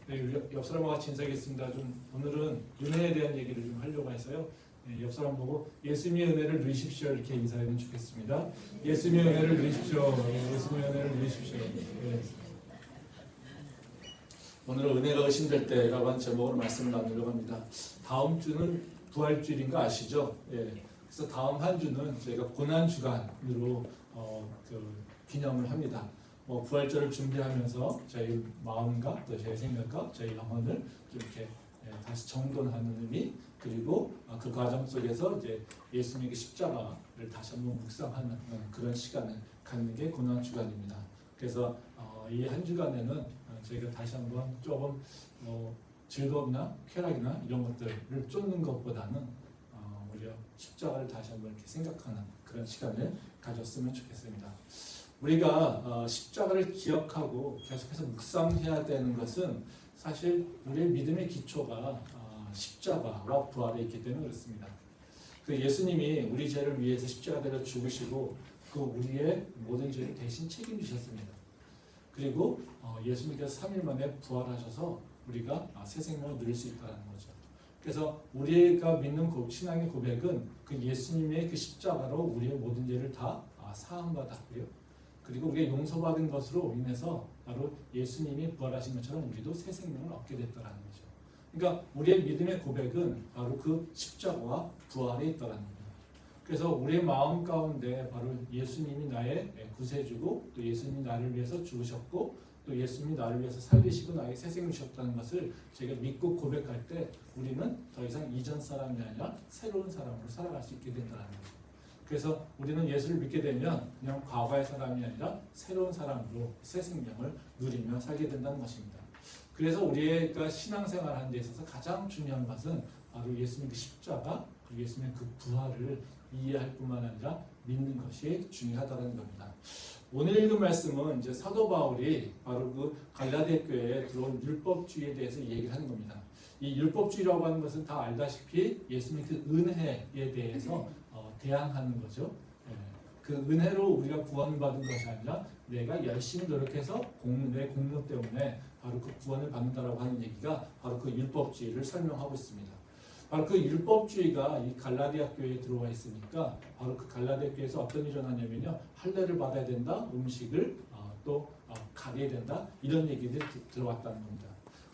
네, 옆 사람과 같이 인사하겠습니다. 오늘은 은혜에 대한 얘기를 좀 하려고 해서요. 네, 옆 사람 보고 예수님의 은혜를 누리십시오 이렇게 인사하면 좋겠습니다. 예수님의 은혜를 누리십시오. 예수님의 은혜를 누리십시오. 네. 오늘은 은혜가 의심될 때라고 하는 제목으로 말씀을 나누려고 합니다. 다음 주는 부활주일인 거 아시죠? 예. 그래서 다음 한 주는 저희가 고난 주간으로 기념을 합니다. 부활절을 준비하면서 저희 마음과 또 저희 생각과 저희 영혼을 이렇게 다시 정돈하는 의미, 그리고 그 과정 속에서 이제 예수님의 십자가를 다시 한번 묵상하는 그런 시간을 갖는 게 고난 주간입니다. 그래서 이 한 주간에는 저희가 다시 한번 조금 즐거움이나 쾌락이나 이런 것들을 쫓는 것보다는 오히려 십자가를 다시 한번 이렇게 생각하는 그런 시간을 가졌으면 좋겠습니다. 우리가 십자가를 기억하고 계속해서 묵상해야 되는 것은 사실 우리의 믿음의 기초가 십자가와 부활에 있기 때문에 그렇습니다. 그 예수님이 우리 죄를 위해서 십자가대로 죽으시고 그 우리의 모든 죄를 대신 책임지셨습니다. 그리고 예수님께서 3일 만에 부활하셔서 우리가 새 생명을 누릴 수 있다는 거죠. 그래서 우리가 믿는 신앙의 고백은 그 예수님의 그 십자가로 우리의 모든 죄를 다 사함받았고요. 그리고 우리가 용서받은 것으로 인해서 바로 예수님이 부활하신 것처럼 우리도 새 생명을 얻게 됐다는 거죠. 그러니까 우리의 믿음의 고백은 바로 그 십자가와 부활에 있다는 겁니다. 그래서 우리의 마음 가운데 바로 예수님이 나의 구세주고 또 예수님이 나를 위해서 죽으셨고 또 예수님이 나를 위해서 살리시고 나에게 새 생명을 주셨다는 것을 저희가 믿고 고백할 때 우리는 더 이상 이전 사람이 아니라 새로운 사람으로 살아갈 수 있게 된다는 거죠. 그래서 우리는 예수를 믿게 되면 그냥 과거의 사람이 아니라 새로운 사람으로 새 생명을 누리며 살게 된다는 것입니다. 그래서 우리가 신앙생활하는 데 있어서 가장 중요한 것은 바로 예수님의 그 십자가 그리고 예수님의 그 부활을 이해할 뿐만 아니라 믿는 것이 중요하다는 겁니다. 오늘 읽은 말씀은 이제 사도 바울이 바로 그 갈라디아 교회에 들어온 율법주의에 대해서 얘기를 하는 겁니다. 이 율법주의라고 하는 것은 다 알다시피 예수님의 그 은혜에 대해서 대항하는 거죠. 그 은혜로 우리가 구원을 받은 것이 아니라 내가 열심히 노력해서 내 공로 때문에 바로 그 구원을 받는다라고 하는 얘기가 바로 그 율법주의를 설명하고 있습니다. 바로 그 율법주의가 이 갈라디아 교회에 들어와 있으니까 바로 그 갈라디아 교회에서 어떤 일이 일어나냐면요, 할례를 받아야 된다, 음식을 또 가려야 된다, 이런 얘기들이 들어왔다는 겁니다.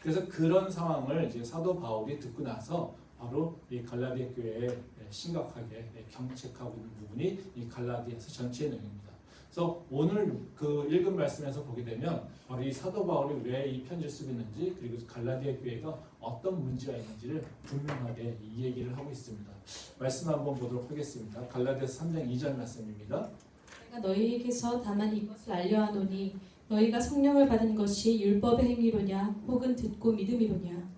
그래서 그런 상황을 이제 사도 바울이 듣고 나서 바로 이 갈라디아 교회에 심각하게 경책하고 있는 부분이 이 갈라디아서 전체의 내용입니다. 그래서 오늘 그 읽은 말씀에서 보게 되면 바로 이 사도 바울이 왜 이 편지를 쓰고 있는지, 그리고 갈라디아 교회가 어떤 문제가 있는지를 분명하게 이 얘기를 하고 있습니다. 말씀 한번 보도록 하겠습니다. 갈라디아서 3장 2절 말씀입니다. 내가 너희에게서 다만 이것을 알려하노니 너희가 성령을 받은 것이 율법의 행위로냐 혹은 듣고 믿음이로냐.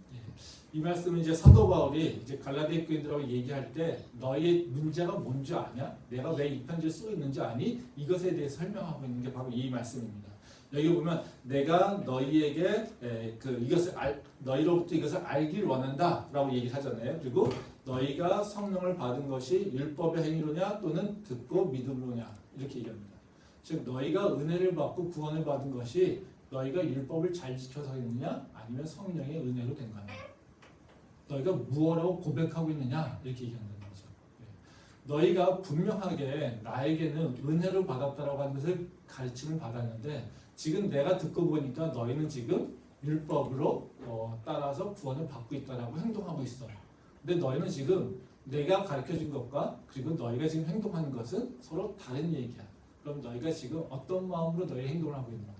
이 말씀은 이제 사도 바울이 이제 갈라디아 교인들하고 얘기할 때 너희의 문제가 뭔지 아냐? 내가 왜 이 편지를 쓰고 있는지 아니? 이것에 대해 설명하고 있는 게 바로 이 말씀입니다. 여기 보면 내가 너희에게 너희로부터 이것을 알길 원한다라고 얘기를 하잖아요. 그리고 너희가 성령을 받은 것이 율법의 행위로냐 또는 듣고 믿음으로냐 이렇게 얘기합니다. 즉 너희가 은혜를 받고 구원을 받은 것이 너희가 율법을 잘 지켜서 있느냐 아니면 성령의 은혜로 된 거냐. 너희가 무엇라고 고백하고 있느냐 이렇게 얘기한다는 거죠. 너희가 분명하게 나에게는 은혜로 받았다라고 하는 것을 가르침을 받았는데 지금 내가 듣고 보니까 너희는 지금 율법으로 따라서 구원을 받고 있다라고 행동하고 있어. 근데 너희는 지금 내가 가르쳐준 것과 그리고 너희가 지금 행동하는 것은 서로 다른 얘기야. 그럼 너희가 지금 어떤 마음으로 너희 행동을 하고 있는가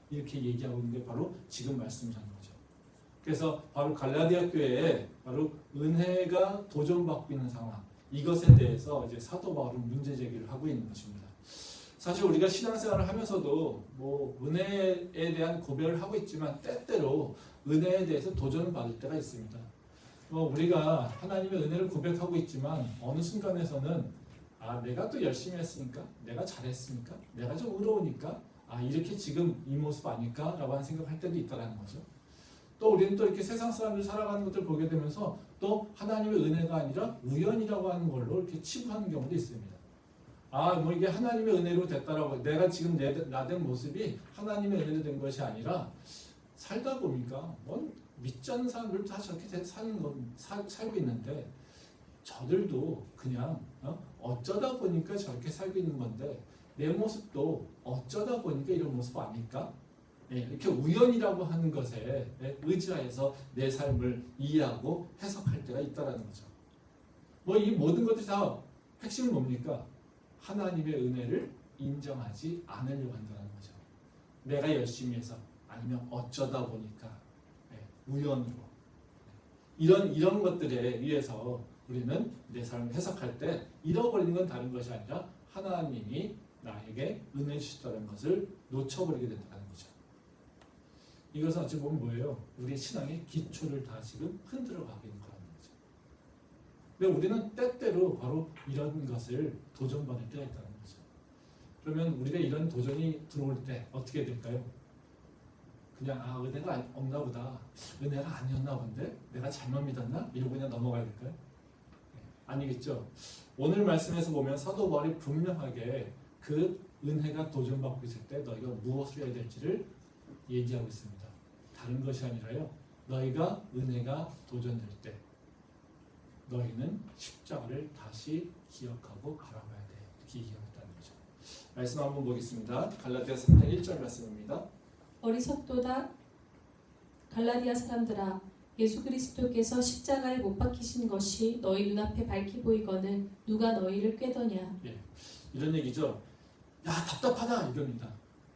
이렇게 얘기하고 있는 게 바로 지금 말씀이라는 거죠. 그래서 바로 갈라디아 교회에 바로 은혜가 도전받고 있는 상황, 이것에 대해서 이제 사도 바울은 문제 제기를 하고 있는 것입니다. 사실 우리가 신앙생활을 하면서도 은혜에 대한 고백을 하고 있지만 때때로 은혜에 대해서 도전을 받을 때가 있습니다. 우리가 하나님의 은혜를 고백하고 있지만 어느 순간에서는 내가 또 열심히 했으니까, 내가 잘했으니까, 내가 좀 의로우니까 이렇게 지금 이 모습 아닐까? 라고 하는 생각할 때도 있다는 거죠. 또 우리는 또 이렇게 세상 사람들 살아가는 것들 보게 되면서 또 하나님의 은혜가 아니라 우연이라고 하는 걸로 이렇게 치부하는 경우도 있습니다. 이게 하나님의 은혜로 됐다라고, 내가 지금 나된 모습이 하나님의 은혜로 된 것이 아니라 살다 보니까 믿지 않는 사람들도 다 저렇게 살고 있는데 저들도 그냥 어쩌다 보니까 저렇게 살고 있는 건데 내 모습도 어쩌다 보니까 이런 모습 아닐까? 이렇게 우연이라고 하는 것에 의지하여서 내 삶을 이해하고 해석할 때가 있다라는 거죠. 이 모든 것들이 다 핵심은 뭡니까? 하나님의 은혜를 인정하지 않으려고 한다는 거죠. 내가 열심히 해서 아니면 어쩌다 보니까 우연으로 이런 것들에 의해서 우리는 내 삶을 해석할 때 잃어버리는 건 다른 것이 아니라 하나님이 나에게 은혜 주셨다는 것을 놓쳐버리게 된다는 거죠. 이것은 어찌 보면 뭐예요? 우리의 신앙의 기초를 다 지금 흔들어가고 있는 거라는 거죠. 근데 우리는 때때로 바로 이런 것을 도전받을 때가 있다는 거죠. 그러면 우리가 이런 도전이 들어올 때 어떻게 될까요? 그냥 은혜가 없나 보다, 은혜가 아니었나 본데 내가 잘못 믿었나? 이러고 그냥 넘어가야 될까요? 아니겠죠. 오늘 말씀에서 보면 사도 바울이 분명하게 그 은혜가 도전받고 있을 때 너희가 무엇을 해야 될지를 얘기하고 있습니다. 다른 것이 아니라요, 너희가 은혜가 도전될 때 너희는 십자가를 다시 기억하고 바라봐야 돼, 이렇게 얘기하고 있다는 거죠. 말씀 한번 보겠습니다. 갈라디아서 3장 1절 말씀입니다. 어리석도다 갈라디아 사람들아, 예수 그리스도께서 십자가에 못 박히신 것이 너희 눈앞에 밝히 보이거늘 누가 너희를 꾀더냐. 이런 얘기죠. 야, 답답하다 이겁니다.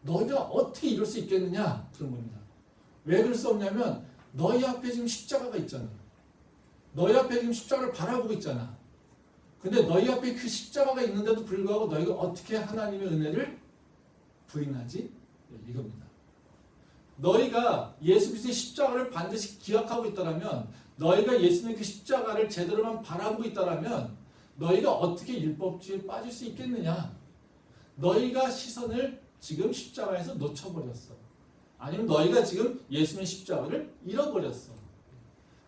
너희가 어떻게 이럴 수 있겠느냐 그런 겁니다. 왜 그럴 수 없냐면 너희 앞에 지금 십자가가 있잖아. 너희 앞에 지금 십자가를 바라보고 있잖아. 근데 너희 앞에 그 십자가가 있는데도 불구하고 너희가 어떻게 하나님의 은혜를 부인하지? 이겁니다. 너희가 예수 그리스도의 십자가를 반드시 기억하고 있다라면, 너희가 예수님의 그 십자가를 제대로만 바라보고 있다라면 너희가 어떻게 율법주의에 빠질 수 있겠느냐? 너희가 시선을 지금 십자가에서 놓쳐버렸어. 아니면 너희가 지금 예수님의 십자가를 잃어버렸어.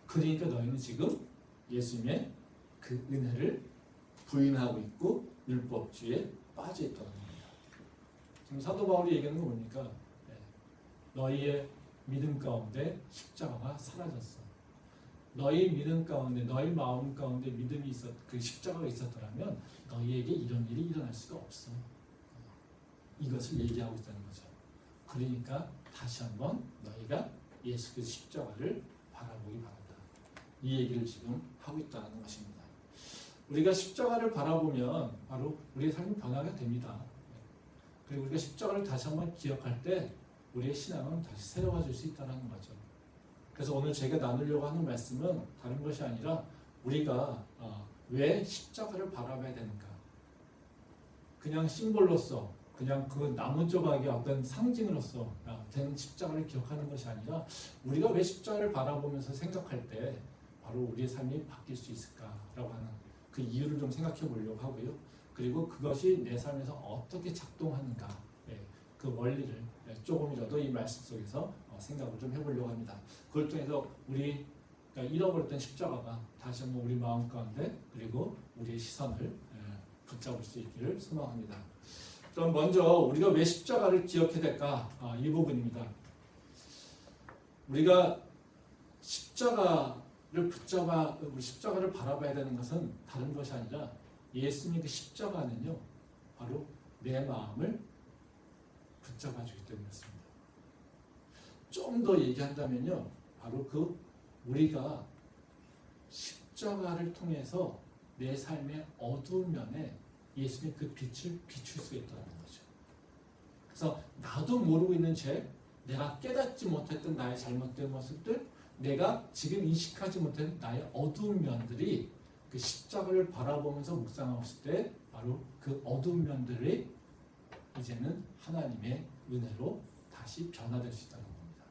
그러니까 너희는 지금 예수님의 그 은혜를 부인하고 있고 율법주의에 빠져 있다는 겁니다. 지금 사도 바울이 얘기하는 건 뭡니까? 너희의 믿음 가운데 십자가가 사라졌어. 너희 믿음 가운데, 너희 마음 가운데 믿음이 그 십자가가 있었더라면 너희에게 이런 일이 일어날 수가 없어. 이것을 얘기하고 있다는 거죠. 그러니까 다시 한번 너희가 예수 그리스도 십자가를 바라보기 바란다. 이 얘기를 지금 하고 있다는 것입니다. 우리가 십자가를 바라보면 바로 우리의 삶이 변화가 됩니다. 그리고 우리가 십자가를 다시 한번 기억할 때 우리의 신앙은 다시 새로워질 수 있다는 거죠. 그래서 오늘 제가 나누려고 하는 말씀은 다른 것이 아니라 우리가 왜 십자가를 바라봐야 되는가? 그냥 심볼로서, 그냥 그 나무 조각의 어떤 상징으로서 된 십자가를 기억하는 것이 아니라 우리가 왜 십자가를 바라보면서 생각할 때 바로 우리의 삶이 바뀔 수 있을까라고 하는 그 이유를 좀 생각해 보려고 하고요. 그리고 그것이 내 삶에서 어떻게 작동하는가, 그 원리를 조금이라도 이 말씀 속에서 생각을 좀 해보려고 합니다. 그걸 통해서 우리가 잃어버렸던 십자가가 다시 한번 우리 마음 가운데 그리고 우리의 시선을 붙잡을 수 있기를 소망합니다. 그럼 먼저 우리가 왜 십자가를 기억해야 될까? 이 부분입니다. 우리가 십자가를 붙잡아, 우리 십자가를 바라봐야 되는 것은 다른 것이 아니라 예수님의 그 십자가는요, 바로 내 마음을 붙잡아주기 때문이었습니다. 좀 더 얘기한다면요, 바로 그 우리가 십자가를 통해서 내 삶의 어두운 면에 예수님의 그 빛을 비출 수 있다는 거죠. 그래서 나도 모르고 있는 죄, 내가 깨닫지 못했던 나의 잘못된 모습들, 내가 지금 인식하지 못한 나의 어두운 면들이 그 십자가를 바라보면서 묵상했을 때 바로 그 어두운 면들이 이제는 하나님의 은혜로 다시 변화될 수 있다는 겁니다.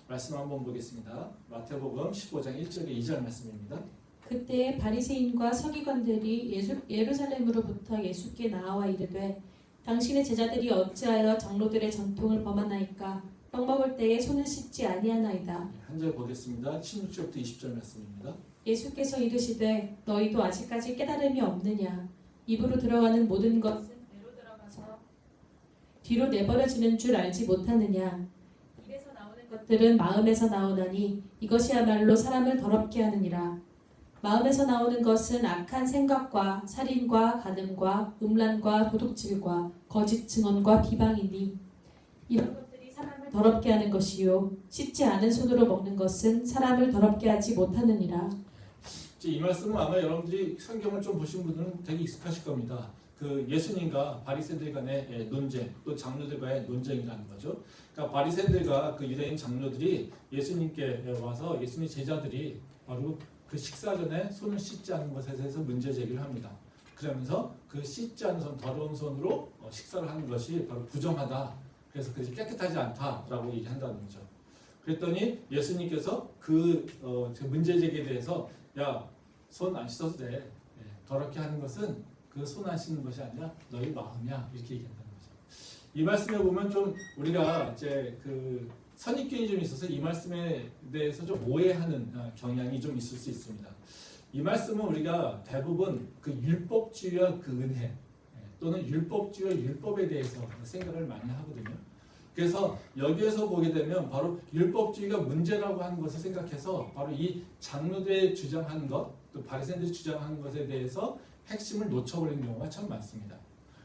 말씀 한번 보겠습니다. 마태복음 15장 1절에 2절 말씀입니다. 그때 바리새인과 서기관들이 예루살렘으로부터 예수께 나와 이르되 당신의 제자들이 어찌하여 장로들의 전통을 범하나이까? 떡 먹을 때에 손을 씻지 아니하나이다. 한 절 보겠습니다. 16절부터 20절 말씀입니다. 예수께서 이르시되 너희도 아직까지 깨달음이 없느냐? 입으로 들어가는 모든 것은 배로 들어가서 뒤로 내버려지는 줄 알지 못하느냐? 입에서 나오는 것들은 마음에서 나오나니 이것이야말로 사람을 더럽게 하느니라. 마음에서 나오는 것은 악한 생각과 살인과 간음과 음란과 도둑질과 거짓 증언과 비방이니 이런 것들이 사람을 더럽게 하는 것이요 씻지 않은 손으로 먹는 것은 사람을 더럽게 하지 못하느니라. 이 말씀은 아마 여러분들이 성경을 좀 보신 분들은 되게 익숙하실 겁니다. 그 예수님과 바리새인들 간의 논쟁, 또 장로들과의 논쟁이라는 거죠. 그러니까 바리새인들과 그 유대인 장로들이 예수님께 와서 예수님 제자들이 바로 그 식사 전에 손을 씻지 않는 것에 대해서 문제 제기를 합니다. 그러면서 그 씻지 않은 손, 더러운 손으로 식사를 하는 것이 바로 부정하다. 그래서 그것이 깨끗하지 않다라고 얘기한다는 거죠. 그랬더니 예수님께서 그 문제 제기에 대해서 야, 손 안 씻어도 돼. 더럽게 하는 것은 그 손 안 씻는 것이 아니라 너희 마음이야. 이렇게 얘기한다는 거죠. 이 말씀에 보면 좀 우리가 이제 그 선입견이 좀 있어서 이 말씀에 대해서 좀 오해하는 경향이 좀 있을 수 있습니다. 이 말씀은 우리가 대부분 그 율법주의와 그 은혜 또는 율법주의와 율법에 대해서 생각을 많이 하거든요. 그래서 여기에서 보게 되면 바로 율법주의가 문제라고 하는 것을 생각해서 바로 이 장로들이 주장하는 것, 또 바리새인들이 주장하는 것에 대해서 핵심을 놓쳐버리는 경우가 참 많습니다.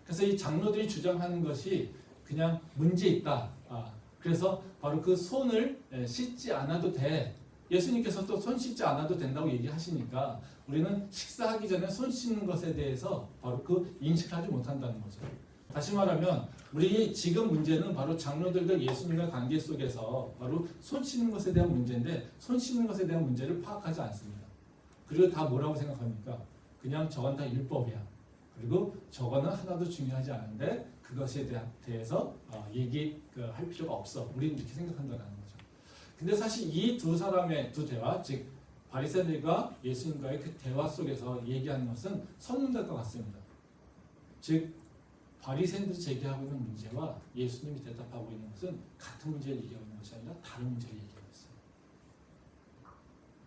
그래서 이 장로들이 주장하는 것이 그냥 문제 있다. 그래서 바로 그 손을 씻지 않아도 돼. 예수님께서 또 손 씻지 않아도 된다고 얘기하시니까 우리는 식사하기 전에 손 씻는 것에 대해서 바로 그 인식하지 못한다는 거죠. 다시 말하면 우리 지금 문제는 바로 장로들과 예수님과의 관계 속에서 바로 손 씻는 것에 대한 문제인데 손 씻는 것에 대한 문제를 파악하지 않습니다. 그리고 다 뭐라고 생각합니까? 그냥 저건 다 율법이야. 그리고 저거는 하나도 중요하지 않은데 그것에 대해서 얘기할 필요가 없어. 우리는 이렇게 생각한다는 거죠. 근데 사실 이 두 사람의 두 대화, 즉 바리새인들과 예수님과의 그 대화 속에서 얘기하는 것은 성문들과 같습니다. 즉 바리새인들이 제기하고 있는 문제와 예수님이 대답하고 있는 것은 같은 문제를 얘기하고 있는 것이 아니라 다른 문제를 얘기하고 있어요.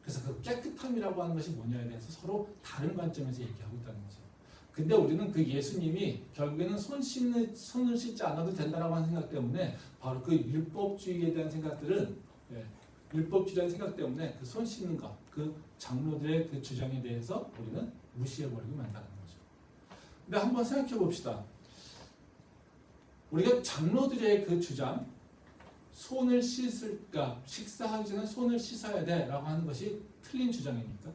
그래서 그 깨끗함이라고 하는 것이 뭐냐에 대해서 서로 다른 관점에서 얘기하고 있다는 거죠. 근데 우리는 그 예수님이 결국에는 손을 씻지 않아도 된다라고 하는 생각 때문에 바로 그 율법주의에 대한 생각들은 율법주의라는 생각 때문에 그 손 씻는 것, 그 장로들의 그 주장에 대해서 우리는 무시해버리고 만다는 거죠. 근데 한번 생각해 봅시다. 우리가 장로들의 그 주장, 손을 씻을까, 식사하기 전에 손을 씻어야 돼라고 하는 것이 틀린 주장입니까?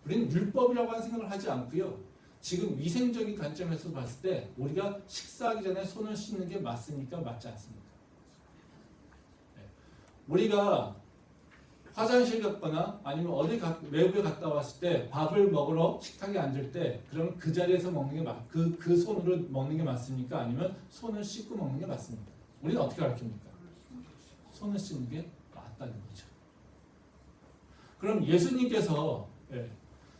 우리는 율법이라고 하는 생각을 하지 않고요. 지금 위생적인 관점에서 봤을 때 우리가 식사하기 전에 손을 씻는 게 맞습니까? 맞지 않습니까? 우리가 화장실 갔거나 아니면 어디 외부에 갔다 왔을 때 밥을 먹으러 식탁에 앉을 때 그럼 그 자리에서 먹는 게 그 손으로 먹는 게 맞습니까? 아니면 손을 씻고 먹는 게 맞습니까? 우리는 어떻게 가르칩니까? 손을 씻는 게 맞다는 거죠. 그럼 예수님께서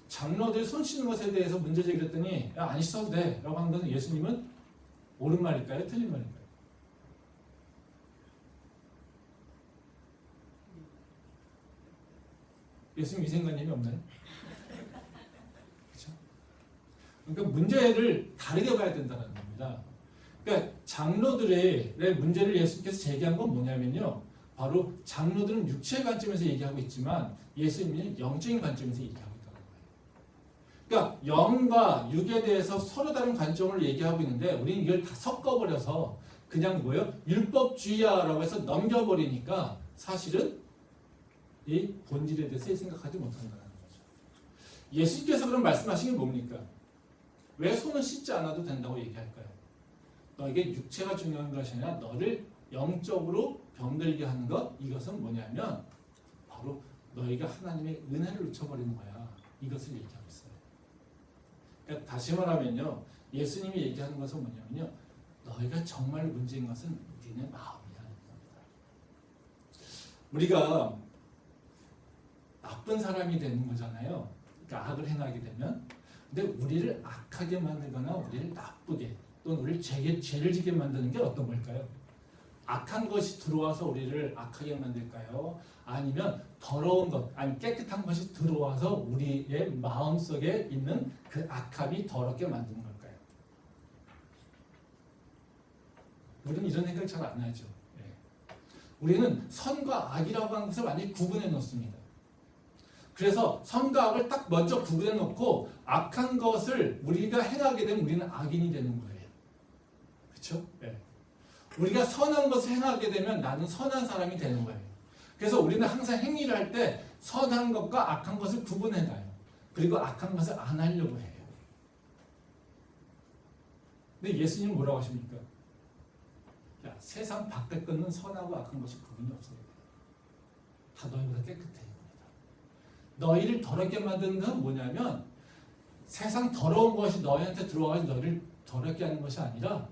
장로들 손 씻는 것에 대해서 문제 제기했더니 야, 안 씻어도 돼 라고 하는 것은 예수님은 옳은 말일까요? 틀린 말일까요? 예수님 위생관념이 없나요? 그렇죠? 그러니까 문제를 다르게 봐야 된다는 겁니다. 그러니까 장로들의 문제를 예수님께서 제기한 건 뭐냐면요. 바로 장로들은 육체의 관점에서 얘기하고 있지만 예수님은 영적인 관점에서 얘기하고 있다는 거예요. 그러니까 영과 육에 대해서 서로 다른 관점을 얘기하고 있는데 우리는 이걸 다 섞어버려서 그냥 뭐예요? 율법주의야라고 해서 넘겨버리니까 사실은 이 본질에 대해서 생각하지 못한다는 거죠. 예수님께서 그런 말씀하신 게 뭡니까? 왜 손을 씻지 않아도 된다고 얘기할까요? 너에게 육체가 중요한 것이 아니라 너를 영적으로 병들게 하는 것, 이것은 뭐냐면 바로 너희가 하나님의 은혜를 놓쳐버리는 거야. 이것을 얘기하고 있어요. 그러니까 다시 말하면요, 예수님이 얘기하는 것은 뭐냐면요, 너희가 정말 문제인 것은 니네 마음이라는 겁니다. 우리가 나쁜 사람이 되는 거잖아요. 그러니까 악을 행하게 되면. 근데 우리를 악하게 만들거나 우리를 나쁘게 또는 우리를 죄를 지게 만드는 게 어떤 걸까요? 악한 것이 들어와서 우리를 악하게 만들까요? 아니면 더러운 것, 아니 깨끗한 것이 들어와서 우리의 마음속에 있는 그 악함이 더럽게 만드는 걸까요? 우리는 이런 생각 잘 안 하죠. 예. 우리는 선과 악이라고 하는 것을 완전히 구분해 놓습니다. 그래서 선과 악을 딱 먼저 구분해 놓고 악한 것을 우리가 행하게 되면 우리는 악인이 되는 거예요. 그렇죠? 네. 우리가 선한 것을 행하게 되면 나는 선한 사람이 되는 거예요. 그래서 우리는 항상 행위를 할 때 선한 것과 악한 것을 구분해 놔요. 그리고 악한 것을 안 하려고 해요. 근데 예수님은 뭐라고 하십니까? 야, 세상 밖에 것은 선하고 악한 것이 구분이 없어요. 다 너희보다 깨끗해. 너희를 더럽게 만드는 건 뭐냐면 세상 더러운 것이 너희한테 들어와서 너희를 더럽게 하는 것이 아니라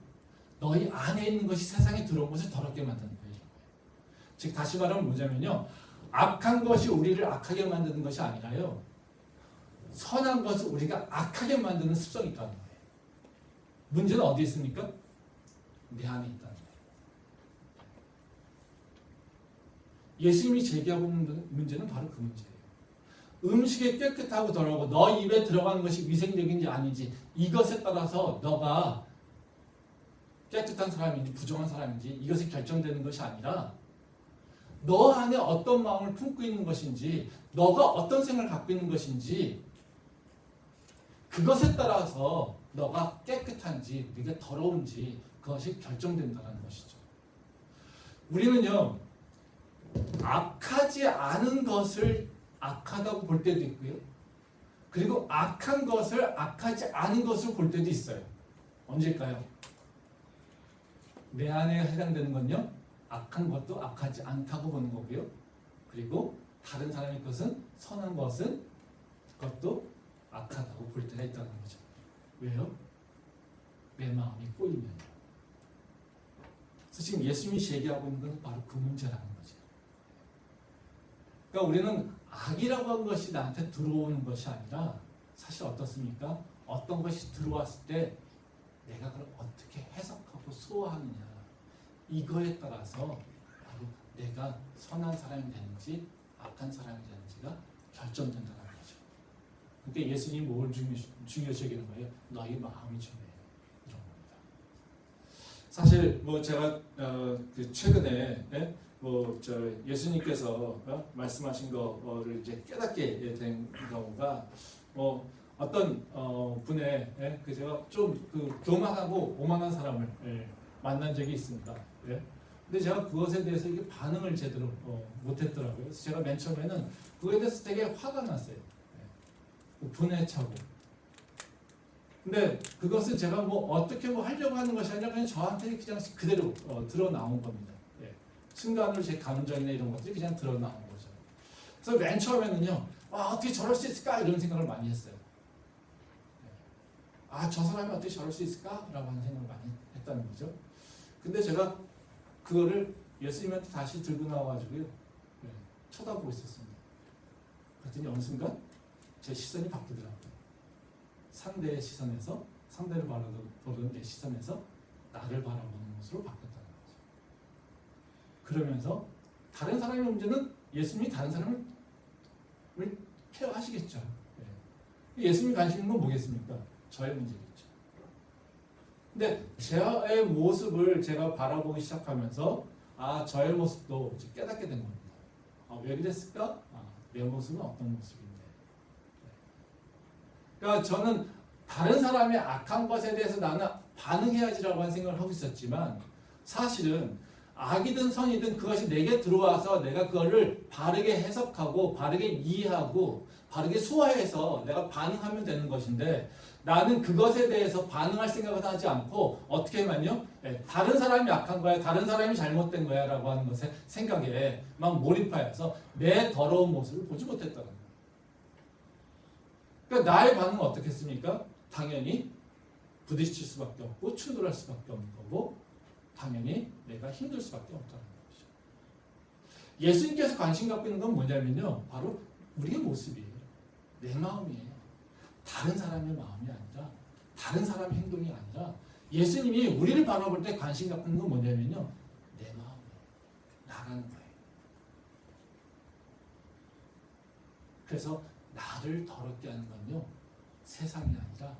너희 안에 있는 것이 세상에 들어온 것을 더럽게 만드는 거예요. 즉 다시 말하면 뭐냐면요. 악한 것이 우리를 악하게 만드는 것이 아니라요. 선한 것을 우리가 악하게 만드는 습성이 있다는 거예요. 문제는 어디 있습니까? 내 안에 있다는 거예요. 예수님이 제기하고 있는 문제는 바로 그 문제예요. 음식이 깨끗하고 더러우고 너 입에 들어가는 것이 위생적인지 아닌지 이것에 따라서 너가 깨끗한 사람인지 부정한 사람인지 이것이 결정되는 것이 아니라 너 안에 어떤 마음을 품고 있는 것인지 너가 어떤 생각을 갖고 있는 것인지 그것에 따라서 너가 깨끗한지 네가 더러운지 그것이 결정된다는 것이죠. 우리는요 악하지 않은 것을 악하다고 볼 때도 있고요. 그리고 악한 것을 악하지 않은 것으로 볼 때도 있어요. 언제일까요? 내 안에 해당되는 건요. 악한 것도 악하지 않다고 보는 거고요. 그리고 다른 사람의 것은 선한 것은 그것도 악하다고 볼 때가 있다는 거죠. 왜요? 내 마음이 꼬이면요. 그래서 지금 예수님이 제기하고 있는 건 바로 그 문제라는 거죠. 그러니까 우리는 악이라고 하는 것이 나한테 들어오는 것이 아니라 사실 어떻습니까? 어떤 것이 들어왔을 때 내가 그걸 어떻게 해석하고 소화하느냐 이거에 따라서 바로 내가 선한 사람이 되는지 악한 사람이 되는지가 결정된다는 거죠. 그러니까 예수님이 뭘 중요시 여기는 거예요? 너희 마음이 중요해요. 이런 겁니다. 사실 뭐 제가 최근에 예수님께서 말씀하신 거를 이제 깨닫게 된 경우가 어떤 분의 제가 좀 교만하고 오만한 사람을 만난 적이 있습니다. 근데 제가 그것에 대해서 이게 반응을 제대로 못했더라고요. 그래서 제가 맨 처음에는 그거에 대해서 되게 화가 났어요. 분에 차고. 근데 그것은 제가 어떻게 하려고 하는 것이 아니라 그냥 저한테 그냥 그대로 드러 나온 겁니다. 순간으로 제 감정이나 이런 것들이 그냥 드러나온 거죠. 그래서 맨 처음에는요, 어떻게 저럴 수 있을까? 이런 생각을 많이 했어요. 저 사람이 어떻게 저럴 수 있을까? 라고 하는 생각을 많이 했다는 거죠. 근데 제가 그거를 예수님한테 다시 들고 나와가지고요, 쳐다보고 있었습니다. 그랬더니 어느 순간 제 시선이 바뀌더라고요. 상대의 시선에서, 상대를 바라보는 내 시선에서 나를 바라보는 것으로 바뀌었다는 거죠. 그러면서 다른 사람의 문제는 예수님이 다른 사람을 케어하시겠죠. 예수님이 관심 있는 건 뭐겠습니까? 저의 문제겠죠. 근데 저의 모습을 제가 바라보기 시작하면서 저의 모습도 깨닫게 된 겁니다. 왜 그랬을까? 내 모습은 어떤 모습인데. 그러니까 저는 다른 사람의 악한 것에 대해서 나는 반응해야지라고 하는 생각을 하고 있었지만 사실은 악이든 선이든 그것이 내게 들어와서 내가 그거를 바르게 해석하고 바르게 이해하고 바르게 소화해서 내가 반응하면 되는 것인데 나는 그것에 대해서 반응할 생각을 하지 않고 어떻게 하면요? 다른 사람이 악한 거야, 다른 사람이 잘못된 거야 라고 하는 것에 생각에 막 몰입하여서 내 더러운 모습을 보지 못했다는 거예요. 그러니까 나의 반응은 어떻겠습니까? 당연히 부딪힐 수밖에 없고 충돌할 수밖에 없는 거고 당연히 내가 힘들 수밖에 없다는 거죠. 예수님께서 관심 갖고 있는 건 뭐냐면요. 바로 우리의 모습이에요. 내 마음이에요. 다른 사람의 마음이 아니라 다른 사람의 행동이 아니라 예수님이 우리를 바라볼 때 관심 갖고 있는 건 뭐냐면요. 내 마음이에요. 나라는 거예요. 그래서 나를 더럽게 하는 건요. 세상이 아니라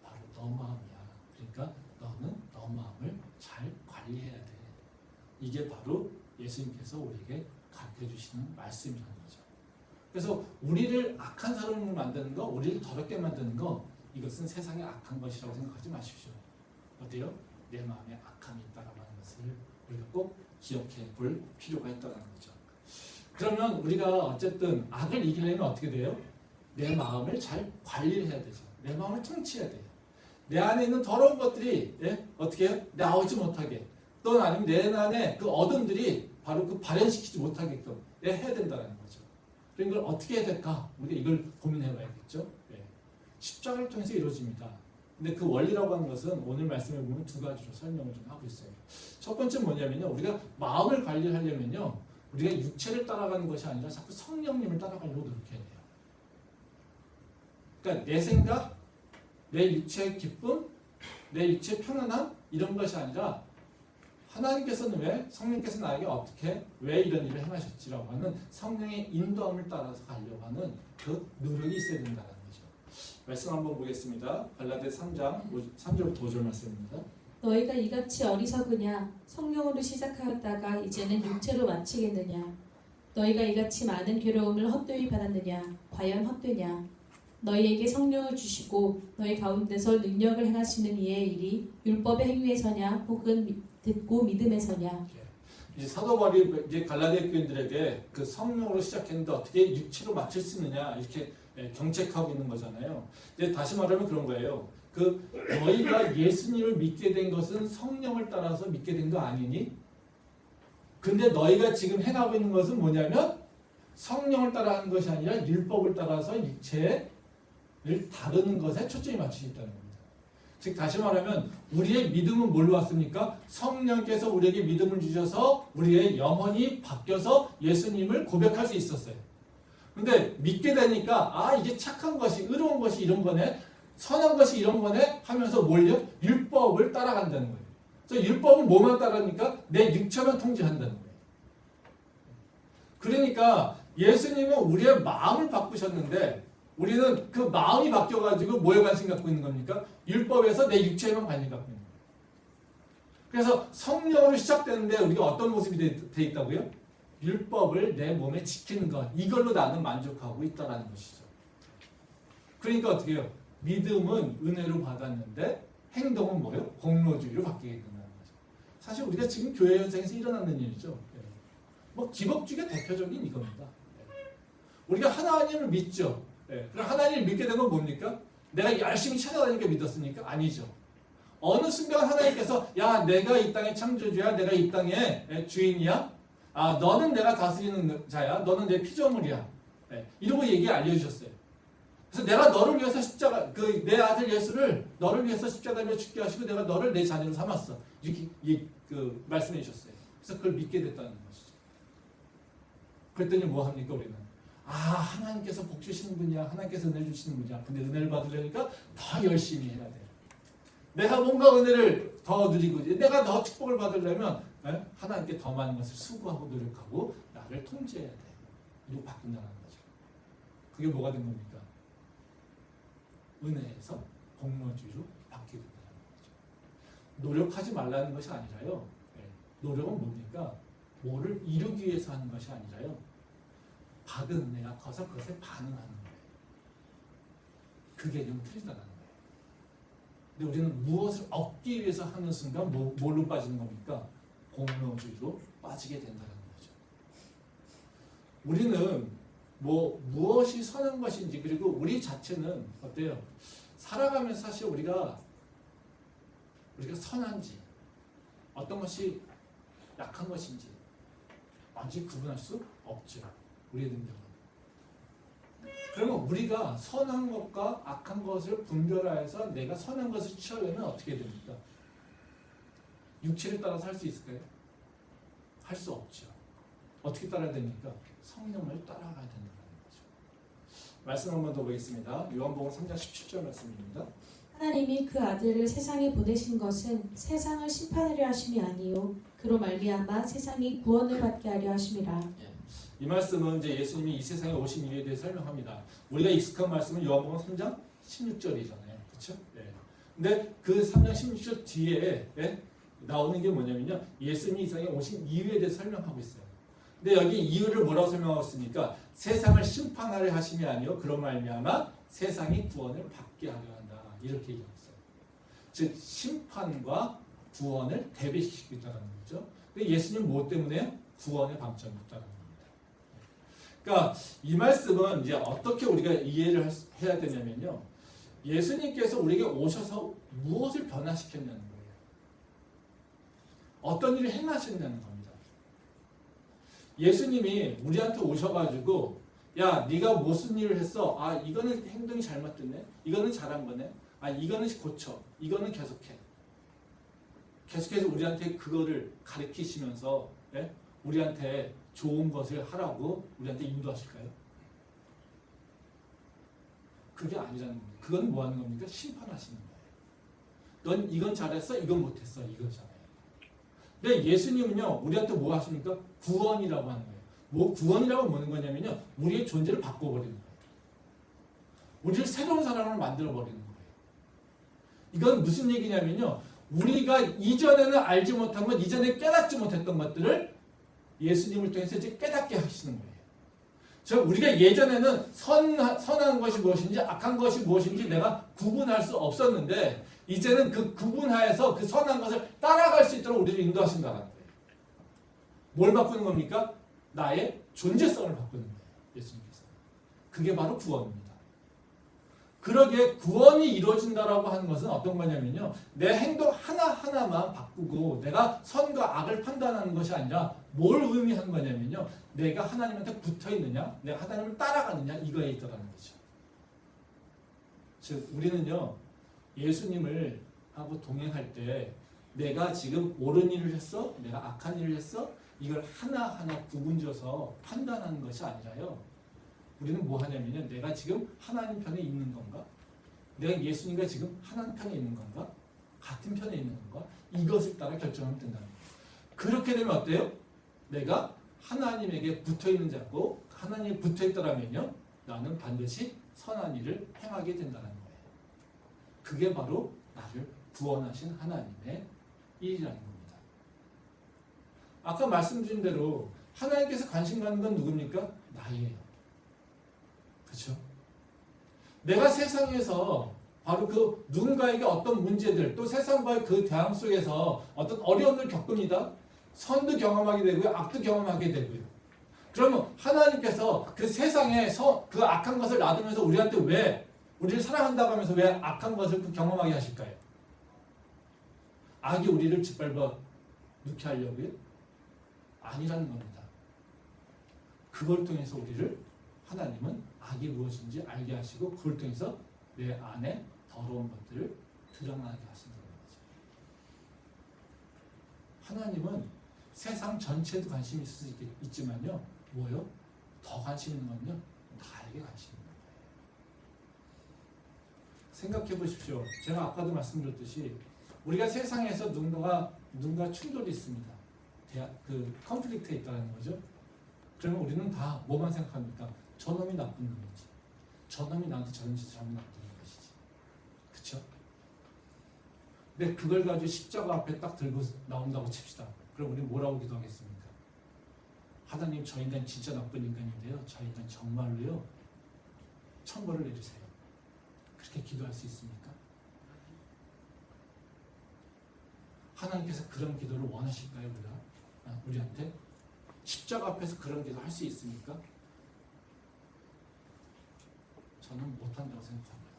바로 너 마음이야. 그러니까 너는 너 마음을 잘 관리해야 돼. 이게 바로 예수님께서 우리에게 가르쳐 주시는 말씀이라는 거죠. 그래서 우리를 악한 사람으로 만드는 거, 우리를 더럽게 만드는 거, 이것은 세상의 악한 것이라고 생각하지 마십시오. 어때요? 내 마음에 악함이 있다라고 하는 것을 우리가 꼭 기억해 볼 필요가 있다는 거죠. 그러면 우리가 어쨌든 악을 이기려면 어떻게 돼요? 내 마음을 잘 관리를 해야 되죠. 내 마음을 통치해야 돼요. 내 안에 있는 더러운 것들이 어떻게 해요? 나오지 못하게, 또는 아니면 내 안에 그 어둠들이 바로 그 발현시키지 못하게끔 해야 된다는 거죠. 그런 걸 어떻게 해야 될까? 우리가 이걸 고민해 봐야겠죠. 십자가를 통해서 이루어집니다. 근데 그 원리라고 하는 것은 오늘 말씀에 보면 두 가지로 설명을 좀 하고 있어요. 첫 번째 뭐냐면요, 우리가 마음을 관리하려면요, 우리가 육체를 따라가는 것이 아니라 자꾸 성령님을 따라가려고 노력해야 돼요. 그러니까 내 생각, 내 육체의 기쁨, 내 육체의 편안함, 이런 것이 아니라 하나님께서는 왜, 성령께서 나에게 어떻게, 왜 이런 일을 행하셨지라고 하는 성령의 인도함을 따라서 가려고 하는 그 노력이 있어야 된다는 거죠. 말씀 한번 보겠습니다. 갈라디아 3장 3절부터 5절 말씀입니다. 너희가 이같이 어리석으냐? 성령으로 시작하였다가 이제는 육체로 마치겠느냐? 너희가 이같이 많은 괴로움을 헛되이 받았느냐? 과연 헛되냐? 너희에게 성령을 주시고 너희 가운데서 능력을 행하시는 이의 일이 율법의 행위에서냐 혹은 듣고 믿음에서냐? 이제 사도 바울이 이제 갈라디아 교인들에게 그 성령으로 시작했는데 어떻게 육체로 마칠 수 있느냐 이렇게 경책하고 있는 거잖아요. 이제 다시 말하면 그런 거예요. 그 너희가 예수님을 믿게 된 것은 성령을 따라서 믿게 된 거 아니니? 근데 너희가 지금 행하고 있는 것은 뭐냐면 성령을 따라하는 것이 아니라 율법을 따라서 육체를 다루는 것에 초점이 맞추겠다는 겁니다. 즉 다시 말하면 우리의 믿음은 뭘로 왔습니까? 성령께서 우리에게 믿음을 주셔서 우리의 영혼이 바뀌어서 예수님을 고백할 수 있었어요. 근데 믿게 되니까 아 이게 착한 것이 의로운 것이 이런 거네, 선한 것이 이런 거네 하면서 뭘요? 율법을 따라간다는 거예요. 그래서 율법은 뭐만 따라하니까 내 육체만 통제한다는 거예요. 그러니까 예수님은 우리의 마음을 바꾸셨는데 우리는 그 마음이 바뀌어가지고 뭐에 관심 갖고 있는 겁니까? 율법에서 내 육체에만 관심 갖고 있는 거예요. 그래서 성령으로 시작되는데 우리가 어떤 모습이 돼 있다고요? 율법을 내 몸에 지키는 것, 이걸로 나는 만족하고 있다는 것이죠. 그러니까 어떻게 해요? 믿음은 은혜로 받았는데 행동은 뭐예요? 공로주의로 바뀌게 된다는 거죠. 사실 우리가 지금 교회 현상에서 일어나는 일이죠. 뭐 기복주의가 대표적인 이겁니다. 우리가 하나님을 믿죠. 그럼 하나님을 믿게 된 건 뭡니까? 내가 열심히 찾아다니니까 믿었습니까? 아니죠. 어느 순간 하나님께서 야 내가 이 땅의 창조주야, 내가 이 땅의 주인이야, 아 너는 내가 다스리는 자야, 너는 내 피조물이야, 이러고 얘기 알려주셨어요. 그래서 내가 너를 위해서 십자가, 내 아들 예수를 너를 위해서 십자가에 죽게 하시고 내가 너를 내 자녀로 삼았어, 이렇게 말씀해 주셨어요. 그래서 그걸 믿게 됐다는 것이죠. 그랬더니 뭐 합니까 우리는? 아 하나님께서 복 주시는 분이야, 하나님께서 은혜 주시는 분이야. 근데 은혜를 받으려니까 더 열심히 해야 돼요. 내가 뭔가 은혜를 더 누리고 내가 더 축복을 받으려면 하나님께 더 많은 것을 수고하고 노력하고 나를 통제해야 돼. 이렇게 바뀐다는 거죠. 그게 뭐가 된 겁니까? 은혜에서 공로주의로 바뀌게 된다는 거죠. 노력하지 말라는 것이 아니라요. 노력은 뭡니까? 뭐를 이루기 위해서 하는 것이 아니라요. 받은 은혜가 커서 그것에 반응하는 거예요. 그 개념은 틀리다는 거예요. 근데 우리는 무엇을 얻기 위해서 하는 순간 뭘로 빠지는 겁니까? 공로주의로 빠지게 된다는 거죠. 우리는 무엇이 선한 것인지, 그리고 우리 자체는 어때요? 살아가면서 사실 우리가 선한지 어떤 것이 약한 것인지 완전히 구분할 수 없죠. 우리의 능력은. 그러면 우리가 선한 것과 악한 것을 분별하여서 내가 선한 것을 취하려면 어떻게 됩니까? 육체를 따라서 할 수 있을까요? 할 수 없죠. 어떻게 따라야 됩니까? 성령을 따라가야 된다는 거죠. 말씀 한번 더 보겠습니다. 요한복음 3장 17절 말씀입니다. 하나님이 그 아들을 세상에 보내신 것은 세상을 심판하려 하심이 아니요 그로 말미암아 세상이 구원을 받게 하려 하심이라. 이 말씀은 이제 예수님이 이 세상에 오신 이유에 대해 설명합니다. 우리가 익숙한 말씀은 요한복음 3장 16절이잖아요. 그렇죠? 근데 그 3장 16절 뒤에 나오는 게 뭐냐면요. 예수님이 이 세상에 오신 이유에 대해서 설명하고 있어요. 근데 여기 이유를 뭐라고 설명하고 있습니까? 세상을 심판하려 하심이 아니요 그런 말미암아 세상이 구원을 받게 하려 한다. 이렇게 얘기하고 있어요. 즉 심판과 구원을 대비시키고 있다는 거죠. 근데 예수님 뭐 때문에요? 구원의 방점이 있다는 겁니다. 그러니까 이 말씀은 이제 어떻게 우리가 이해를 해야 되냐면요. 예수님께서 우리에게 오셔서 무엇을 변화시켰냐는 거예요. 어떤 일을 행하셨냐는 겁니다. 예수님이 우리한테 오셔가지고 야 네가 무슨 일을 했어? 아 이거는 행동이 잘못됐네. 이거는 잘한 거네. 아 이거는 고쳐. 이거는 계속해. 계속해서 우리한테 그거를 가르치시면서 예? 우리한테 좋은 것을 하라고 우리한테 인도하실까요? 그게 아니라는 겁니다. 그건 뭐 하는 겁니까? 심판하시는 거예요. 넌 이건 잘했어, 이건 못했어, 이거잖아요. 근데 예수님은요, 우리한테 뭐 하십니까? 구원이라고 하는 거예요. 뭐 구원이라고 뭐는 거냐면요, 우리의 존재를 바꿔버리는 거예요. 우리를 새로운 사람을 만들어버리는 거예요. 이건 무슨 얘기냐면요, 우리가 이전에는 알지 못한 것, 이전에 깨닫지 못했던 것들을 예수님을 통해서 이제 깨닫게 하시는 거예요. 즉 우리가 예전에는 선한 것이 무엇인지 악한 것이 무엇인지 내가 구분할 수 없었는데 이제는 그 구분하에서 그 선한 것을 따라갈 수 있도록 우리를 인도하신다는 거예요. 뭘 바꾸는 겁니까? 나의 존재성을 바꾸는 거예요. 예수님께서. 그게 바로 구원입니다. 그러기에 구원이 이루어진다라고 하는 것은 어떤 거냐면요. 내 행동 하나하나만 바꾸고 내가 선과 악을 판단하는 것이 아니라 뭘 의미하는 거냐면요. 내가 하나님한테 붙어 있느냐, 내가 하나님을 따라가느냐 이거에 있다는 거죠. 즉 우리는요. 예수님을 하고 동행할 때 내가 지금 옳은 일을 했어? 내가 악한 일을 했어? 이걸 하나하나 구분져서 판단하는 것이 아니라요. 우리는 뭐 하냐면요. 내가 지금 하나님 편에 있는 건가? 내가 예수님과 지금 하나님 편에 있는 건가? 같은 편에 있는 건가? 이것을 따라 결정하면 된다는 거예요. 그렇게 되면 어때요? 내가 하나님에게 붙어있는 자고 하나님에 붙어있더라면요. 나는 반드시 선한 일을 행하게 된다는 거예요. 그게 바로 나를 구원하신 하나님의 일이라는 겁니다. 아까 말씀드린 대로 하나님께서 관심 갖는 건 누굽니까? 나예요. 그렇죠? 내가 세상에서 바로 그 누군가에게 어떤 문제들 또 세상과의 그 대항 속에서 어떤 어려움을 겪습니다. 선도 경험하게 되고요. 악도 경험하게 되고요. 그러면 하나님께서 그 세상에 그 악한 것을 놔두면서 우리한테 왜 우리를 사랑한다고 하면서 왜 악한 것을 경험하게 하실까요? 악이 우리를 짓밟아 놓게 하려고요? 아니라는 겁니다. 그걸 통해서 우리를 하나님은 악이 무엇인지 알게 하시고 그걸 통해서 내 안에 더러운 것들을 드러나게 하신다는 거죠. 하나님은 세상 전체에도 관심이 있을 수 있지만요. 뭐요? 더 관심 있는 건요. 나에게 관심 있는 거예요. 생각해 보십시오. 제가 아까도 말씀드렸듯이 우리가 세상에서 누군가 충돌이 있습니다. 컨플릭트에 있다는 거죠. 그러면 우리는 다 뭐만 생각합니까? 저놈이 나쁜 놈이지. 저놈이 나한테 저런 짓을 하면 나쁜 것이지. 그쵸? 근데 그걸 가지고 십자가 앞에 딱 들고 나온다고 칩시다. 그럼 우리는 뭐라고 기도하겠습니까? 하나님 저 인간 진짜 나쁜 인간인데요. 저 인간 정말로요. 천벌을 내리세요. 그렇게 기도할 수 있습니까? 하나님께서 그런 기도를 원하실까요? 우리한테? 십자가 앞에서 그런 기도 할 수 있습니까? 저는 못한다고 생각합니다.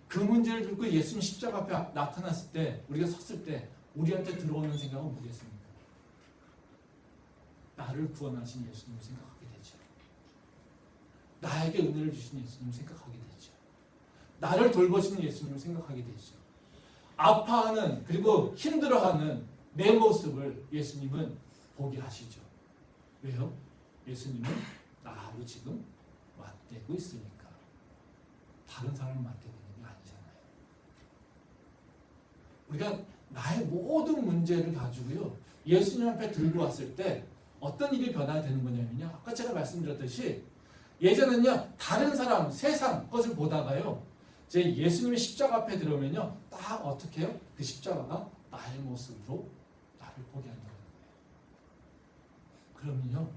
그 문제를 듣고 예수님 십자가 앞에 나타났을 때 우리가 섰을 때 우리한테 들어오는 생각은 뭐겠습니까? 나를 구원하신 예수님을 생각하게 되죠. 나에게 은혜를 주신 예수님을 생각하게 되죠. 나를 돌보시는 예수님을 생각하게 되죠. 아파하는 그리고 힘들어하는 내 모습을 예수님은 보게 하시죠. 왜요? 예수님은 나하고 지금 맞대고 있으니까. 다른 사람을 맞대고 있는 게 아니잖아요. 우리가 나의 모든 문제를 가지고요. 예수님 앞에 들고 왔을 때 어떤 일이 변화되는 거냐면요. 아까 제가 말씀드렸듯이 예전에는요. 다른 사람, 세상 것을 보다가요. 이제 예수님의 십자가 앞에 들어오면요. 딱 어떻게 해요? 그 십자가가 나의 모습으로 나를 보게 한다는 거예요. 그러면요,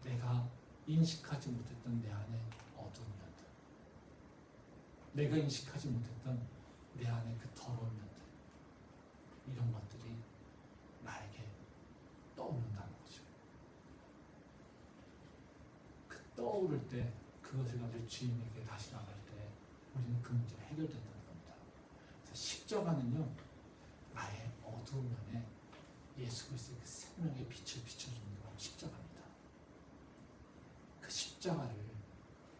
내가 인식하지 못했던 내 안에 어두운 면들, 내가 인식하지 못했던 내 안에 그 더러운 면들, 이런 것들이 나에게 떠오른다는 거죠. 그 떠오를 때 그것을 가지고 주인에게 다시 나갈 때 우리는 그 문제가 해결된다는 겁니다. 그래서 십자가는요, 나의 어두운 면에 예수 그리스도의 그 생명의 빛을 비춰주는 건 십자가입니다. 그 십자가를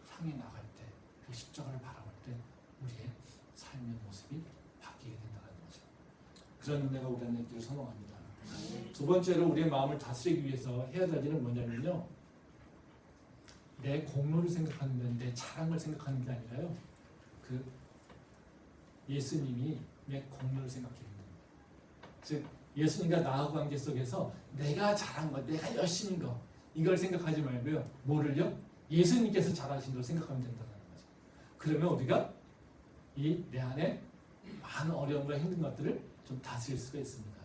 향해 나갈 때, 그 십자가를 바라볼 때 우리의 삶의 모습이 바뀌게 된다는 거죠. 그런 은혜가 우리 안에 있기를 선언합니다. 두 번째로 우리의 마음을 다스리기 위해서 해야 될 일은 뭐냐면요, 내 공로를 생각하는 데, 내 자랑을 생각하는 게 아니라요, 그 예수님이 내 공로를 생각해야 됩니다. 즉 예수님과 나하고 관계 속에서 내가 잘한 것, 내가 열심인 것, 이걸 생각하지 말고요, 뭐를요? 예수님께서 잘하신 걸 생각하면 된다는 거죠. 그러면 우리가 이 내 안에 많은 어려움과 힘든 것들을 좀 다스릴 수가 있습니다.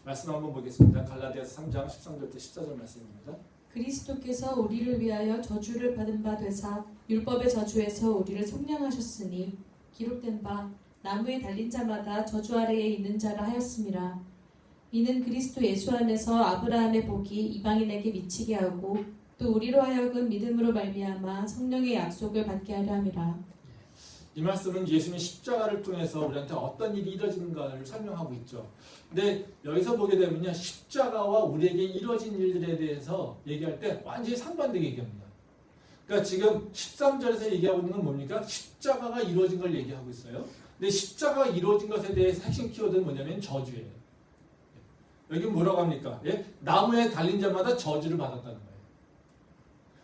말씀 한번 보겠습니다. 갈라디아서 3장 13절부터 14절 말씀입니다. 그리스도께서 우리를 위하여 저주를 받은 바 되사 율법의 저주에서 우리를 속량하셨으니 기록된 바 나무에 달린 자마다 저주 아래에 있는 자라 하였음이라. 이는 그리스도 예수 안에서 아브라함의 복이 이방인에게 미치게 하고 또 우리로 하여금 믿음으로 말미암아 성령의 약속을 받게 하려 함이라. 이 말씀은 예수님의 십자가를 통해서 우리한테 어떤 일이 이루어지는가를 설명하고 있죠. 근데 여기서 보게 되면요, 십자가와 우리에게 이루어진 일들에 대해서 얘기할 때 완전히 상반되게 얘기합니다. 그러니까 지금 13절에서 얘기하고 있는 건 뭡니까? 십자가가 이루어진 걸 얘기하고 있어요. 근데 십자가가 이루어진 것에 대해서 핵심 키워드는 뭐냐면 저주예요. 여기 뭐라고 합니까? 예? 나무에 달린 자마다 저주를 받았다는 거예요.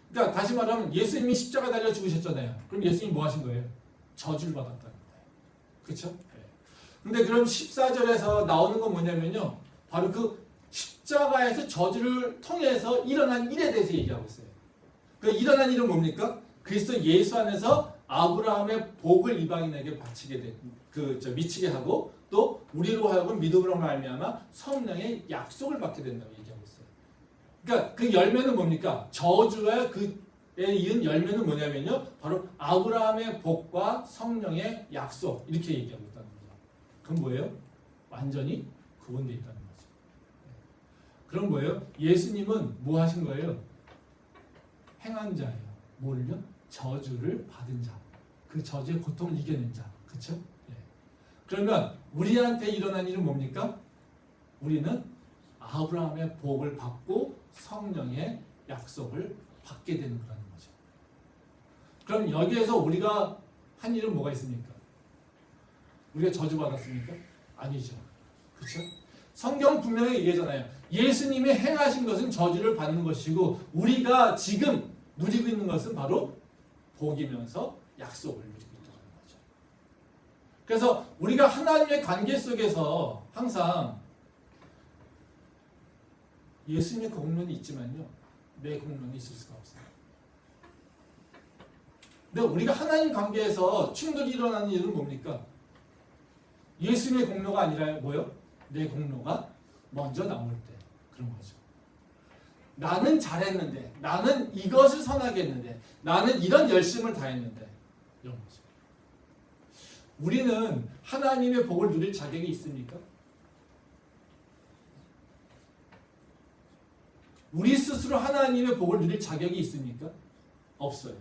그러니까 다시 말하면 예수님이 십자가 달려 죽으셨잖아요. 그럼 예수님이 뭐 하신 거예요? 저주를 받았다는 거예요. 그렇죠? 근데 그럼 14절에서 나오는 건 뭐냐면요, 바로 그 십자가에서 저주를 통해서 일어난 일에 대해서 얘기하고 있어요. 그 일어난 일은 뭡니까? 그리스도 예수 안에서 아브라함의 복을 이방인에게 바치게 미치게 하고 또 우리로 하여금 믿음으로 말미암아 성령의 약속을 받게 된다고 얘기하고 있어요. 그러니까 그 열매는 뭡니까? 저주와 그에 이은 열매는 뭐냐면요, 바로 아브라함의 복과 성령의 약속, 이렇게 얘기하고 있다는 거죠. 그럼 뭐예요? 완전히 구원되어 있다는 거죠. 그럼 뭐예요? 예수님은 뭐 하신 거예요? 행한 자예요. 뭘요? 저주를 받은 자. 그 저주의 고통을 이겨낸 자. 그렇죠? 그러면 우리한테 일어난 일은 뭡니까? 우리는 아브라함의 복을 받고 성령의 약속을 받게 되는 거라는 거죠. 그럼 여기에서 우리가 한 일은 뭐가 있습니까? 우리가 저주받았습니까? 아니죠. 그렇죠? 성경 분명히 얘기하잖아요. 예수님이 행하신 것은 저주를 받는 것이고 우리가 지금 누리고 있는 것은 바로 복이면서 약속을 누리고 있다는 거죠. 그래서 우리가 하나님의 관계 속에서 항상 예수님의 공론이 있지만요, 내 공론이 있을 수가 없어요. 근데 우리가 하나님 관계에서 충돌이 일어나는 일은 뭡니까? 예수님의 공로가 아니라 뭐요? 내 공로가 먼저 나올 때 그런 거죠. 나는 잘했는데, 나는 이것을 선하게 했는데, 나는 이런 열심을 다했는데, 이런 거죠. 우리는 하나님의 복을 누릴 자격이 있습니까? 우리 스스로 하나님의 복을 누릴 자격이 있습니까? 없어요.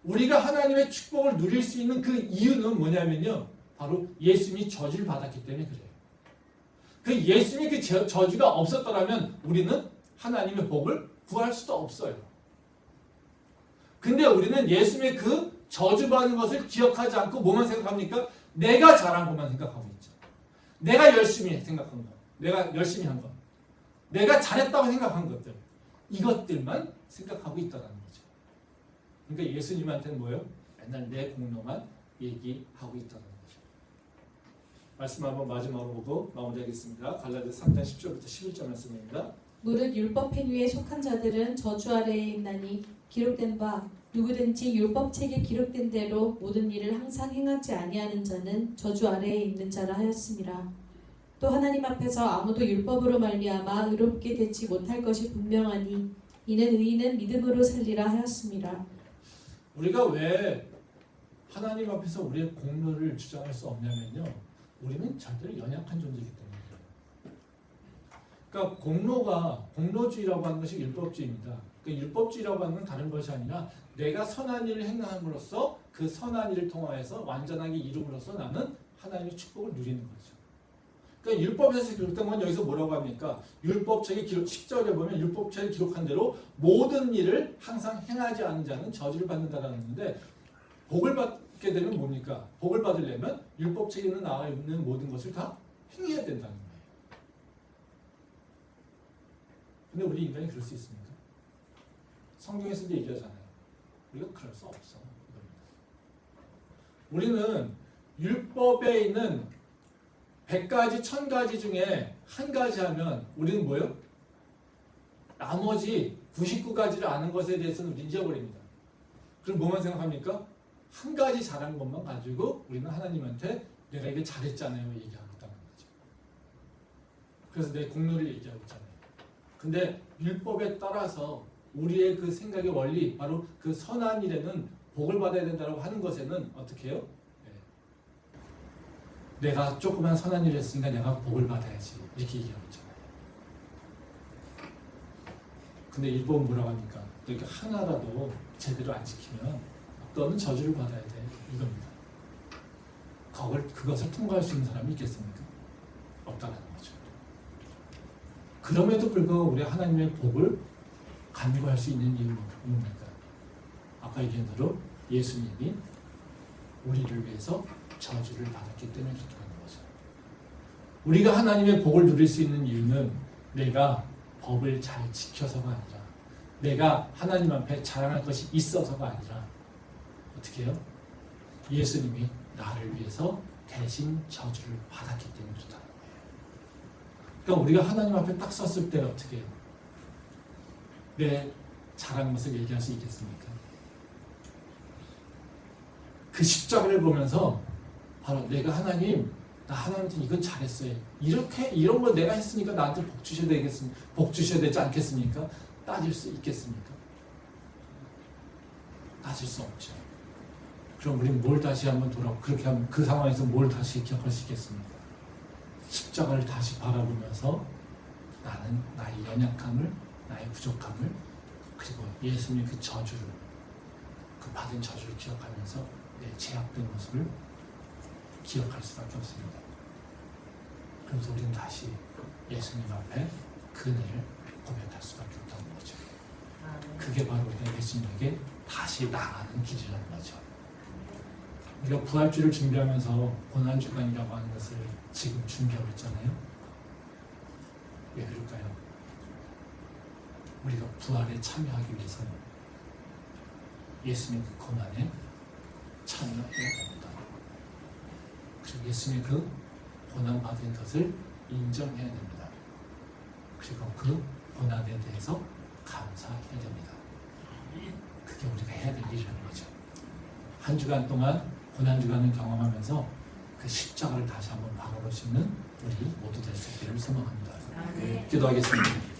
우리가 하나님의 축복을 누릴 수 있는 그 이유는 뭐냐면요, 바로 예수님이 저주를 받았기 때문에 그래요. 그 예수님이 그 저주가 없었더라면 우리는 하나님의 복을 구할 수도 없어요. 근데 우리는 예수님의 그 저주받은 것을 기억하지 않고 뭐만 생각합니까? 내가 잘한 것만 생각하고 있죠. 내가 열심히 생각한 것, 내가 열심히 한 것, 내가 잘했다고 생각한 것들, 이것들만 생각하고 있다는 거죠. 그러니까 예수님한테는 뭐예요? 맨날 내 공로만 얘기하고 있다는 거죠. 말씀 한번 마지막으로 보고 마무리하겠습니다. 갈라디아서 3장 10절부터 11절 말씀입니다. 무릇 율법 행위에 속한 자들은 저주 아래에 있나니 기록된 바 누구든지 율법책에 기록된 대로 모든 일을 항상 행하지 아니하는 자는 저주 아래에 있는 자라 하였습니다. 또 하나님 앞에서 아무도 율법으로 말미암아 의롭게 되지 못할 것이 분명하니 이는 의인은 믿음으로 살리라 하였습니다. 우리가 왜 하나님 앞에서 우리의 공로를 주장할 수 없냐면요, 우리는 절대로 연약한 존재이기 때문이에요. 그러니까 공로주의라고 하는 것이 율법주의입니다. 그러니까 율법주의라고 하는 건 다른 것이 아니라 내가 선한 일을 행함으로써 그 선한 일을 통하여서 완전하게 이룸으로써 나는 하나님의 축복을 누리는 거죠. 그러니까 율법에서 기록된 건 여기서 뭐라고 합니까? 율법책에 기록 10절에 보면 율법책에 기록한 대로 모든 일을 항상 행하지 않은 자는 저주를 받는다라는 건데, 복을 받게 되면 뭡니까? 복을 받으려면 율법책에 나와 있는 모든 것을 다 행해야 된다는 거예요. 근데 우리 인간이 그럴 수 있습니까? 성경에서도 얘기하잖아요. 우리가 그럴 수 없어. 우리는 율법에 있는 100가지, 1000가지 중에 한 가지 하면 우리는 뭐예요? 나머지 99가지를 아는 것에 대해서는 우리는 잊어버립니다. 그럼 뭐만 생각합니까? 한 가지 잘한 것만 가지고 우리는 하나님한테 내가 이게 잘했잖아요 얘기하고 있다는 거죠. 그래서 내 공로를 얘기하고 있잖아요. 근데 율법에 따라서 우리의 그 생각의 원리, 바로 그 선한 일에는 복을 받아야 된다고 하는 것에는 어떻게 해요? 내가 조그만 선한 일을 했으니까 내가 복을 받아야지, 이렇게 얘기하고 있잖아요. 근데 율법은 뭐라고 합니까? 이렇게 하나라도 제대로 안 지키면 너는 저주를 받아야 돼, 이겁니다. 그것을 통과할 수 있는 사람이 있겠습니까? 없다는 거죠. 그럼에도 불구하고 우리 하나님의 복을 간구할 수 있는 이유는 뭡니까? 아까 얘기한 대로 예수님이 우리를 위해서 저주를 받았기 때문에 그렇게 하는 거죠. 우리가 하나님의 복을 누릴 수 있는 이유는 내가 법을 잘 지켜서가 아니라, 내가 하나님 앞에 자랑할 것이 있어서가 아니라 어떻게 해요? 예수님이 나를 위해서 대신 저주를 받았기 때문에 그렇다는 거예요. 그러니까 우리가 하나님 앞에 딱 섰을 때 어떻게 해요? 내 잘한 것을 얘기할 수 있겠습니까? 그 십자가를 보면서 바로 내가 나 하나님한테 이건 잘했어요. 이런 거 내가 했으니까 나한테 복 주셔야 되지 않겠습니까? 따질 수 있겠습니까? 따질 수 없죠. 그럼 우리는 뭘 다시 한번 그렇게 하면 그 상황에서 뭘 다시 기억할 수 있겠습니까? 십자가를 다시 바라보면서 나는 나의 연약함을, 나의 부족함을, 그리고 예수님의 그 저주를, 그 받은 저주를 기억하면서 내 제약된 모습을 기억할 수밖에 없습니다. 그래서 우리는 다시 예수님 앞에 그 은혜를 고백할 수밖에 없다는 거죠. 그게 바로 우리가 예수님에게 다시 나가는 길이라는 거죠. 우리가 부활주를 준비하면서 고난주간이라고 하는 것을 지금 준비하고 있잖아요. 왜 그럴까요? 우리가 부활에 참여하기 위해서는 예수님의 그 고난에 참여해야 됩니다. 그리고 예수님의 그 고난받은 것을 인정해야 됩니다. 그리고 그 고난에 대해서 감사해야 됩니다. 그게 우리가 해야 될 일이라는 거죠. 한 주간 동안 고난주간을 경험하면서 그 십자가를 다시 한번 바라볼 수 있는 우리 모두 될 수 있기를 소망합니다. 기도하겠습니다.